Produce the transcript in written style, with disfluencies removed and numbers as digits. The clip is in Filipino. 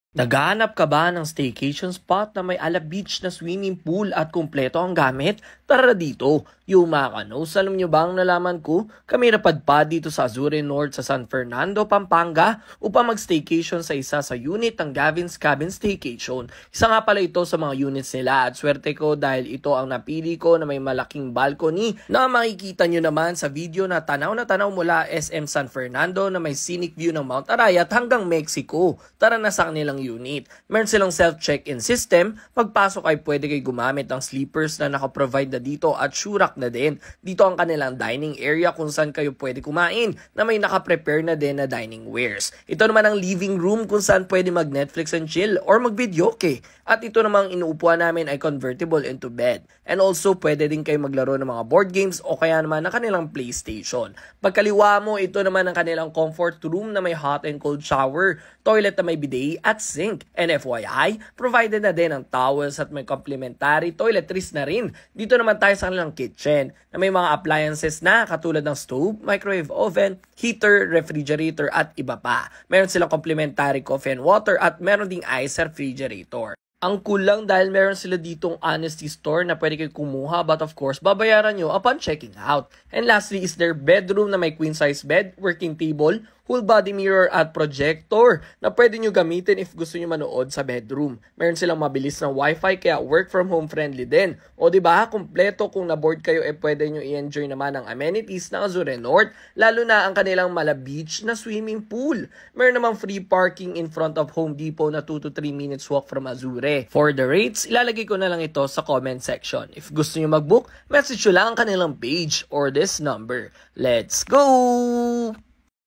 Naghahanap ka ba ng staycation spot na may ala beach na swimming pool at kumpleto ang gamit? Tara dito! Yumakanos, alam nyo ba ang nalaman ko? Kami napadpad dito sa Azure North sa San Fernando, Pampanga upang mag-staycation sa isa sa unit ng Gavin's Cabin Staycation. Isa nga pala ito sa mga units nila at swerte ko dahil ito ang napili ko na may malaking balcony na makikita nyo naman sa video na tanaw mula SM San Fernando na may scenic view ng Mount Arayat hanggang Mexico. Tara na sa kanilang unit. Meron silang self-check-in system. Pagpasok ay pwede kayo gumamit ng sleepers na nakaprovide na dito at shurak na din. Dito ang kanilang dining area kung saan kayo pwede kumain na may nakaprepare na din na dining wares. Ito naman ang living room kung saan pwede mag-Netflix and chill or mag-videoke. At ito namang inuupuan namin ay convertible into bed. And also pwede din kayo maglaro ng mga board games o kaya naman ng kanilang PlayStation. Pagkaliwa mo, ito naman ang kanilang comfort room na may hot and cold shower, toilet na may bidet at sink. And FYI, provided na din ang towels at may complimentary toiletries na rin. Dito naman tayo sa kanilang kitchen na may mga appliances na katulad ng stove, microwave oven, heater, refrigerator at iba pa. Meron silang complimentary coffee and water at meron ding ice refrigerator. Ang kulang dahil meron sila ditong honesty store na pwede kayo kumuha but of course babayaran nyo upon checking out. And lastly is their bedroom na may queen size bed, working table, full body mirror at projector na pwede nyo gamitin if gusto nyo manood sa bedroom. Meron silang mabilis na wifi kaya work from home friendly din. O diba, kumpleto kung na-board kayo pwede nyo i-enjoy naman ang amenities ng Azure North, lalo na ang kanilang mala beach na swimming pool. Meron namang free parking in front of Home Depot na 2 to 3 minutes walk from Azure. For the rates, ilalagay ko na lang ito sa comment section. If gusto nyo mag-book, message nyo lang ang kanilang page or this number. Let's go!